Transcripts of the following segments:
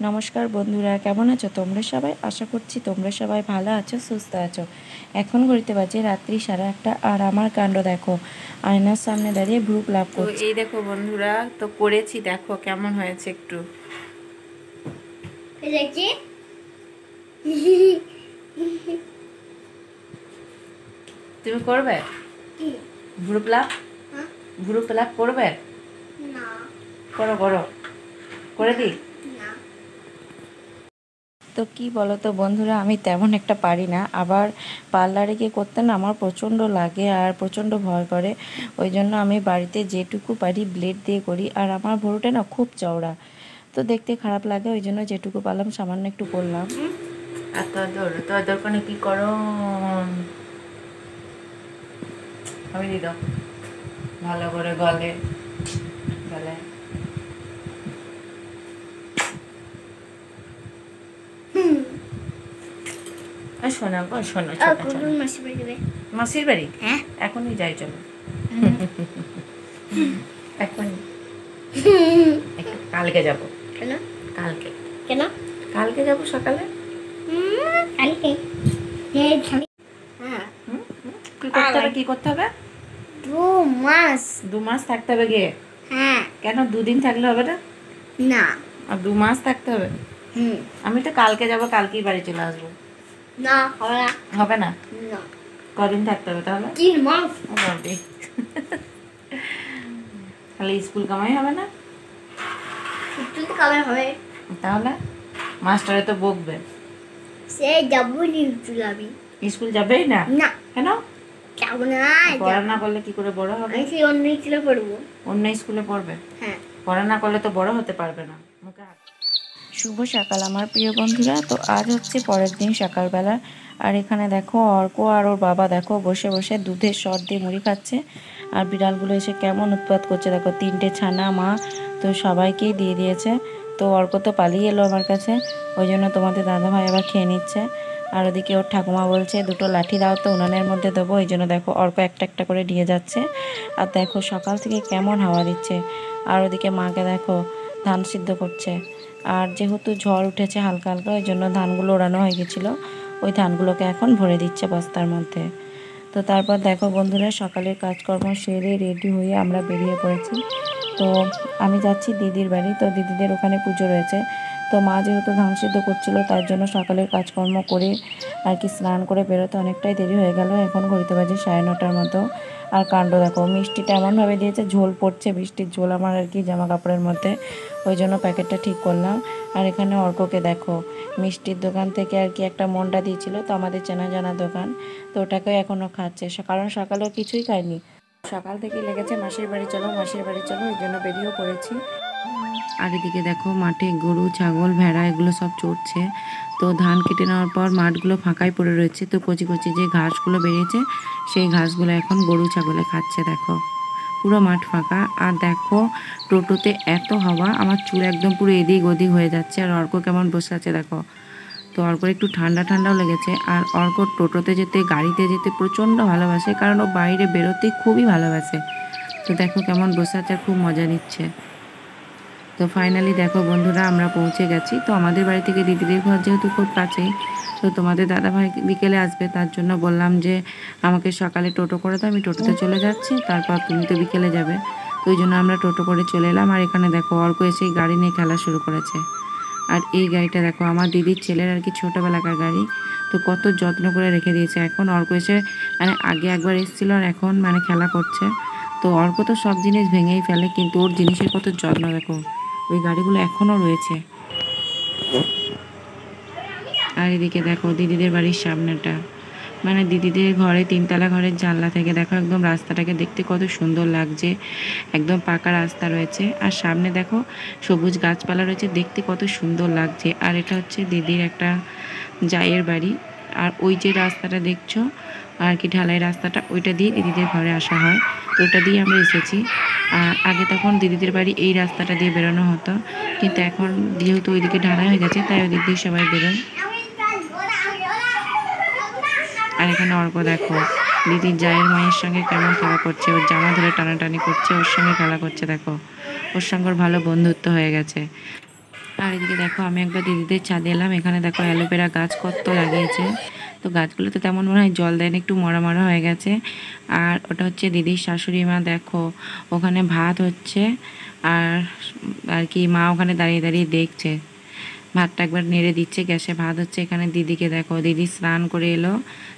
নমস্কার বন্ধুরা, কেমন আছো তোমরা সবাই? আশা করছি তোমরা সবাই ভালো আছো, সুস্থ আছো। এখন ঘড়িতে বাজে রাত্রি 1:30 আর আমার কাণ্ড দেখো, আয়নার সামনে দাঁড়িয়ে ভ্রু লাভ করছি। এই দেখো বন্ধুরা, তো করেছি, দেখো কেমন হয়েছে একটু। তুমি করবে ভ্রু প্লাক? ভ্রু প্লাক করবে? করো করো, করে দিই। তো কি বলো তো বন্ধুরা, আমি তেমন একটা পারি না, আবার পার্লারে গিয়ে করতে না আমার প্রচণ্ড লাগে আর প্রচণ্ড ভয় করে। ওই জন্য আমি বাড়িতে যেটুকু পারি ব্লেড দিয়ে করি। আর আমার ভুরুটা না খুব চওড়া, তো দেখতে খারাপ লাগে, ওই জন্য যেটুকু পারলাম সামান্য একটু করলাম। আর তোর দোকানে কি করো? আমি দি দাও ভালো করে গলে গলে। শোনা গো, শোনো, মাসির বাড়ি? হ্যাঁ, এখনই যাই, চলো এখনই। কালকে যাব। কেন? কালকে। কেন? কালকে যাব সকালে। কালকে কি করতে হবে? 2 মাস থাকতে হবে গিয়ে? হ্যাঁ। কেন 2 দিন থাকলে হবে না? না, আর 2 মাস থাকতে হবে। আমি তো কালকে যাব, কালকেই বাড়ি চলে আসবো। না, হবে না। হবে না? না। কদিন থাকতে হবে তাহলে? 3 মাস। তাহলে স্কুল কামাই হবে না? স্কুল তো কামাই হবে। তাহলে মাস্টারে তো বকবে। সে যাবই নি স্কুল, আমি স্কুল যাবেই না? না। কেন যাব না? পড়া না করলে কি করে বড় হবে? আমি অন্য স্কুলে পড়বো। অন্য স্কুলে পড়বে? হ্যাঁ। পড়া না করলে তো বড় হতে পারবে না। শুভ সকাল আমার প্রিয় বন্ধুরা। তো আজ হচ্ছে পরের দিন সকালবেলা, আর এখানে দেখো অর্ক আর ওর বাবা দেখো বসে বসে দুধের সর দিয়ে মুড়ি খাচ্ছে। আর বিড়ালগুলো এসে কেমন উৎপাত করছে দেখো, 3টে ছানা মা তো সবাইকেই দিয়ে দিয়েছে। তো অর্ক তো পালিয়ে এলো আমার কাছে, ওই জন্য তোমাদের দাদাভাই আবার খেয়ে নিচ্ছে। আর ওদিকে ওর ঠাকুমা বলছে 2টো লাঠি দাও তো উনানের মধ্যে দেবো, ওই জন্য দেখো অর্ক একটা একটা করে দিয়ে যাচ্ছে। আর দেখো সকাল থেকে কেমন হাওয়া দিচ্ছে। আর ওদিকে মাকে দেখো ধান সিদ্ধ করছে। আর যেহেতু ঝড় উঠেছে হালকা হালকা, ওই জন্য ধানগুলো ওড়ানো হয়ে গেছিলো, ওই ধানগুলোকে এখন ভরে দিচ্ছে বস্তার মধ্যে। তো তারপর দেখো বন্ধুরা, সকালের কাজকর্ম সেরে রেডি হয়ে আমরা বেরিয়ে পড়েছি। তো আমি যাচ্ছি দিদির বাড়ি, তো দিদিদের ওখানে পুজো রয়েছে। তো মা যেহেতু ধান সিদ্ধ করছিলো, তার জন্য সকালের কাজকর্ম করে আর কি স্নান করে বেরোতে অনেকটাই দেরি হয়ে গেল। এখন ঘড়িতে বাজে 9:30 মতো। আর কাণ্ড দেখো, মিষ্টিটা এমনভাবে দিয়েছে ঝোল পড়ছে, বৃষ্টির ঝোল আমার আর কি জামা কাপড়ের মধ্যে, ওই জন্য প্যাকেটটা ঠিক করলাম। আর এখানে অর্ককে দেখো মিষ্টির দোকান থেকে আর কি একটা মন্ডা দিয়েছিল, তো আমাদের চেনা জানা দোকান, তো ওটাকেও এখনও খাচ্ছে, কারণ সকালেও কিছুই খায়নি। সকাল থেকে লেগেছে মাসির বাড়ি চলো মাসির বাড়ি চলো, ওই জন্য বেরিয়েও পড়েছি। আর এদিকে দেখো মাঠে গরু ছাগল ভেড়া এগুলো সব চড়ছে। তো ধান কেটে নেওয়ার পর মাঠগুলো ফাঁকাই পড়ে রয়েছে, তো কচি কচি যে ঘাসগুলো বেরিয়েছে সেই ঘাসগুলো এখন গরু ছাগলে খাচ্ছে। দেখো পুরো মাঠ ফাঁকা। আর দেখো টোটোতে এত হাওয়া, আমার চুল একদম পুরো এদিক ওদিক হয়ে যাচ্ছে। আর অর্ক কেমন বসে আছে দেখো। তো অর্কর একটু ঠান্ডা ঠান্ডাও লেগেছে। আর অর্ক টোটোতে যেতে গাড়িতে যেতে প্রচণ্ড ভালোবাসে, কারণ ও বাইরে বেরোতে খুবই ভালোবাসে। তো দেখো কেমন বসে আছে, খুব মজা নিচ্ছে। তো ফাইনালি দেখো বন্ধুরা, আমরা পৌঁছে গেছি। তো আমাদের বাড়ি থেকে দিদিদের ঘর যেহেতু খুব কাছেই, তো তোমাদের দাদাভাই বিকেলে আসবে, তার জন্য বললাম যে আমাকে সকালে টোটো করে দাও, আমি টোটোতে চলে যাচ্ছি, তারপর তুমি তো বিকেলে যাবে। তো ওই জন্য আমরা টোটো করে চলে এলাম। আর এখানে দেখো অর্ক এসে গাড়ি নিয়ে খেলা শুরু করেছে। আর এই গাড়িটা দেখো আমার দিদির ছেলের আর কি ছোটোবেলাকার গাড়ি, তো কত যত্ন করে রেখে দিয়েছে। এখন অর্ক এসে মানে আগে একবার এসেছিলো আর এখন মানে খেলা করছে। তো অর্ক তো সব জিনিস ভেঙেই ফেলে, কিন্তু ওর জিনিসের কত যত্ন দেখো, ওই গাড়িগুলো এখনও রয়েছে। আর এদিকে দেখো দিদিদের বাড়ির সামনেটা, মানে দিদিদের ঘরে 3তলা ঘরের জানলা থেকে দেখো একদম রাস্তাটাকে দেখতে কত সুন্দর লাগছে, একদম পাকা রাস্তা রয়েছে। আর সামনে দেখো সবুজ গাছপালা রয়েছে, দেখতে কত সুন্দর লাগছে। আর এটা হচ্ছে দিদির একটা জায়ের বাড়ি। আর ওই যে রাস্তাটা দেখছো আর কি ঢালাই রাস্তাটা, ওইটা দিয়ে দিদিদের ঘরে আসা হয়, তো ওটা দিয়ে আমরা এসেছি। আর আগে তখন দিদিদের বাড়ি এই রাস্তাটা দিয়ে বেরোনো হতো, কিন্তু এখন যেহেতু ওইদিকে ঢালাই হয়ে গেছে তাই ওই দিক দিয়ে সবাই বেরোয়। আর এখানে অর্ক দেখো দিদির জায়ের মায়ের সঙ্গে কেমন খেলা করছে, ওর জামা ধরে টানাটানি করছে, ওর সঙ্গে খেলা করছে। দেখো ওর সঙ্গে ওর ভালো বন্ধুত্ব হয়ে গেছে। আর এদিকে দেখো আমি একবার দিদিদের ছাদে এলাম, এখানে দেখো অ্যালোভেরা গাছ কত লাগিয়েছে। তো গাছগুলো তো তেমন মনে হয় জল দেয় না, একটু মরা মরা হয়ে গেছে। আর ওটা হচ্ছে দিদির শাশুড়ি মা, দেখো ওখানে ভাত হচ্ছে আর আর কি মা ওখানে দাঁড়িয়ে দাঁড়িয়ে দেখছে। ভাতটা একবার নেড়ে দিচ্ছে, গ্যাসে ভাত হচ্ছে। এখানে দিদিকে দেখো, দিদি স্নান করে এলো,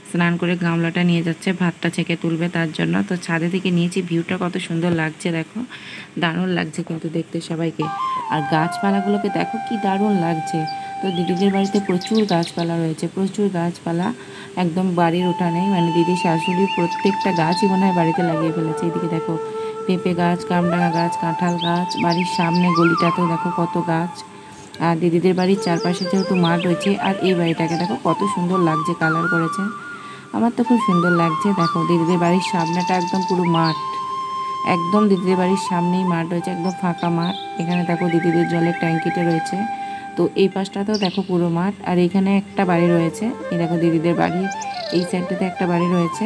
স্নান করে গামলাটা নিয়ে যাচ্ছে ভাতটা ছেঁকে তুলবে তার জন্য। তো ছাদে থেকে নিয়েছি, ভিউটা কত সুন্দর লাগছে দেখো, দারুণ লাগছে কিন্তু দেখতে সবাইকে। আর গাছপালাগুলোকে দেখো কি দারুণ লাগছে। তো দিদিদের বাড়িতে প্রচুর গাছপালা রয়েছে, প্রচুর গাছপালা একদম বাড়ির উঠানে, মানে দিদির শাশুড়ি প্রত্যেকটা গাছই মনে হয় বাড়িতে লাগিয়ে ফেলেছে। এদিকে দেখো পেঁপে গাছ, কামরাঙা গাছ, কাঁঠাল গাছ, বাড়ির সামনে গলিটাতেও দেখো কত গাছ। আর দিদিদের বাড়ির চারপাশে যেহেতু মাঠ রয়েছে, আর এই বাড়িটাকে দেখো কত সুন্দর লাগছে, কালার করেছে, আমার তো খুব সুন্দর লাগছে। দেখো দিদিদের বাড়ির সামনেটা একদম পুরো মাঠ, একদম দিদিদের বাড়ির সামনেই মাঠ রয়েছে, একদম ফাঁকা মাঠ। এখানে দেখো দিদিদের জলের ট্যাঙ্কিটা রয়েছে। তো এই পাশটাতেও দেখো পুরো মাঠ, আর এখানে একটা বাড়ি রয়েছে। এই দেখো দিদিদের বাড়ির এই সাইডটাতে একটা বাড়ি রয়েছে,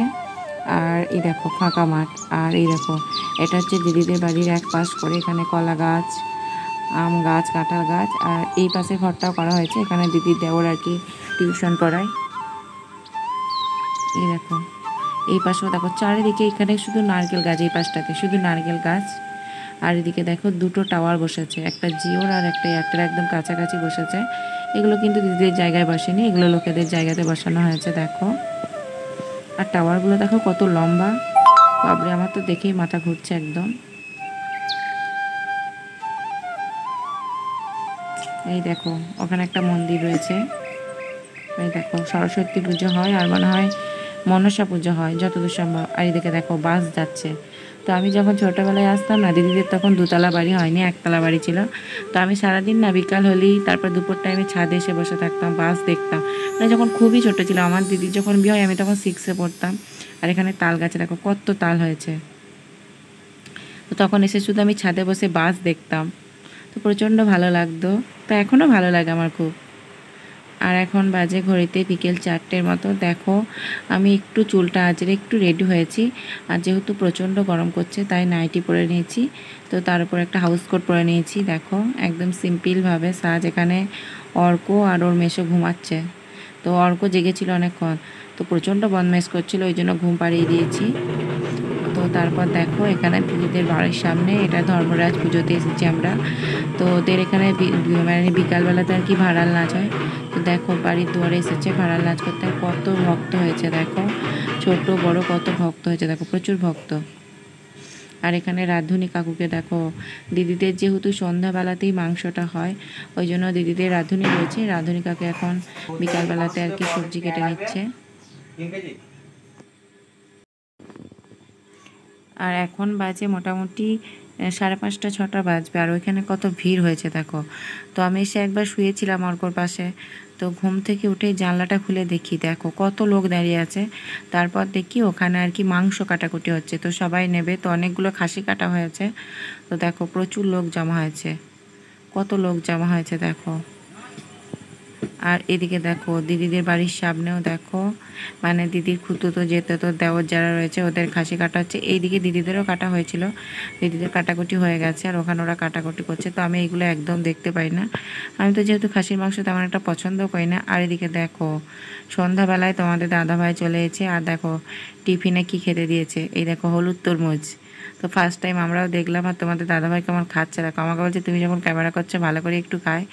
আর এই দেখো ফাঁকা মাঠ। আর এই দেখো এটা হচ্ছে দিদিদের বাড়ির এক পাশ করে, এখানে কলা গাছ, আম গাছ, কাঁঠাল গাছ। আর এই পাশে ঘরটাও করা হয়েছে, এখানে দিদির দেওর আর কি টিউশন পড়ায়। এই দেখো এই পাশেও দেখো চারিদিকে এখানে শুধু নারকেল গাছ, এই পাশটাতে শুধু নারকেল গাছ। আর এদিকে দেখো দুটো টাওয়ার বসেছে, একটা জিওর আর একটা এয়ারটেল, একদম কাছাকাছি বসেছে। এগুলো কিন্তু দিদিদের জায়গায় বসেনি, এগুলো লোকেদের জায়গাতে বসানো হয়েছে দেখো। আর টাওয়ারগুলো দেখো কত লম্বা, বাবরে আমার তো দেখেই মাথা ঘুরছে একদম। এই দেখো ওখানে একটা মন্দির রয়েছে, এই দেখো সরস্বতী পুজো হয় আর মনে হয় মনসা পুজো হয় যতদূর সম্ভব। আর এদিকে দেখো বাস যাচ্ছে। তো আমি যখন ছোটোবেলায় আসতাম না, দিদিদের তখন দুতলা বাড়ি হয়নি, একতলা বাড়ি ছিল। তো আমি সারাদিন না বিকাল হলেই তারপর দুপুর টাইমে ছাদে এসে বসে থাকতাম, বাস দেখতাম। মানে যখন খুবই ছোটো ছিল, আমার দিদির যখন বিয়ে হয় আমি তখন 6-এ পড়তাম। আর এখানে তাল গাছে দেখো কত তাল হয়েছে। তো তখন এসে শুধু আমি ছাদে বসে বাস দেখতাম, তো প্রচণ্ড ভালো লাগতো। তো এখনও ভালো লাগে আমার খুব। আর এখন বাজে ঘড়িতে বিকেল 4টের মতো। দেখো আমি একটু চুলটা আজরে একটু রেডি হয়েছি, আর যেহেতু প্রচণ্ড গরম করছে তাই নাইটি পরে নিয়েছি। তো তার উপর একটা হাউস কোট পরে নিয়েছি, দেখো একদম সিম্পলভাবে সাজ। এখানে অর্ক আর ওর মেসো ঘুমাচ্ছে। তো অর্ক জেগেছিল অনেকক্ষণ, তো প্রচণ্ড বদমাইশ করছিল, ওই জন্য ঘুম পাড়িয়ে দিয়েছি। তো তারপর দেখো এখানে দিদিদের বাড়ির সামনে, এটা ধর্মরাজ পুজোতে এসেছি আমরা। তো ওদের এখানে মানে বিকালবেলাতে আর কি ভাড়াল নাচ হয়। তো দেখো বাড়ির দুয়ারে এসেছে ভাড়াল নাচ করতে, কত ভক্ত হয়েছে দেখো, ছোট বড় কত ভক্ত হয়েছে দেখো, প্রচুর ভক্ত। আর এখানে রাঁধুনি কাকুকে দেখো, দিদিদের যেহেতু সন্ধ্যাবেলাতেই মাংসটা হয়, ওই জন্য দিদিদের রাঁধুনি রয়েছে, রাঁধুনি কাকু এখন বিকালবেলাতে আর কি সবজি কেটে নিচ্ছে। আর এখন বাজে মোটামুটি 5:30-6টা বাজবে, আর ওইখানে কত ভিড় হয়েছে দেখো। তো আমি এসে একবার শুয়েছিলাম অর্কর পাশে, তো ঘুম থেকে উঠে জানলাটা খুলে দেখি দেখো কত লোক দাঁড়িয়ে আছে। তারপর দেখি ওখানে আর কি মাংস কাটাকুটি হচ্ছে, তো সবাই নেবে, তো অনেকগুলো খাসি কাটা হয়েছে। তো দেখো প্রচুর লোক জমা হয়েছে, কত লোক জমা হয়েছে দেখো। আর এদিকে দেখো দিদিদের বাড়ির সামনেও দেখো, মানে দিদির খুতুতো যেতেতো দেওর যারা রয়েছে ওদের খাসি কাটা হচ্ছে। এইদিকে দিদিদেরও কাটা হয়েছিল, দিদিদের কাটাকুটি হয়ে গেছে, আর ওখানে ওরা কাটাকুটি করছে। তো আমি এইগুলো একদম দেখতে পাই না, আমি তো যেহেতু খাসির মাংস তেমন একটা পছন্দ করি না। আর এদিকে দেখো সন্ধ্যাবেলায় তোমাদের দাদাভাই চলে এসেছে, আর দেখো টিফিনে কি খেতে দিয়েছে, এই দেখো হলুদ তরমুজ। তো ফার্স্ট টাইম আমরাও দেখলাম, আর তোমাদের দাদাভাই কেমন খাচ্ছে দেখো। আমাকে বলছে তুমি যখন ক্যামেরা করছো ভালো করে একটু খায়,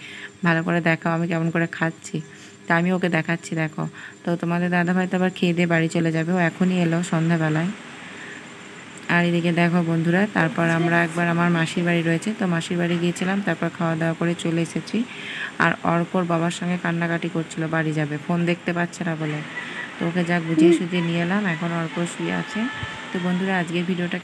ভালো করে দেখাও আমি কেমন করে খাচ্ছি। তা আমি ওকে দেখাচ্ছি দেখো। তো তোমাদের দাদাভাই তো আবার খেয়ে দিয়ে বাড়ি চলে যাবে, ও এখনই এলো সন্ধ্যাবেলায়। আর এদিকে দেখো বন্ধুরা, তারপর আমরা একবার আমার মাসির বাড়ি রয়েছে, তো মাসির বাড়ি গিয়েছিলাম, তারপর খাওয়া দাওয়া করে চলে এসেছি। আর অর্কর বাবার সঙ্গে কান্নাকাটি করছিল বাড়ি যাবে, ফোন দেখতে পাচ্ছে না বলে। তো ওকে যা বুঝিয়ে সুঝিয়ে নিয়ে এলাম, এখন অর্ক শুয়ে আছে। তো বন্ধুরা আজকের ভিডিওটা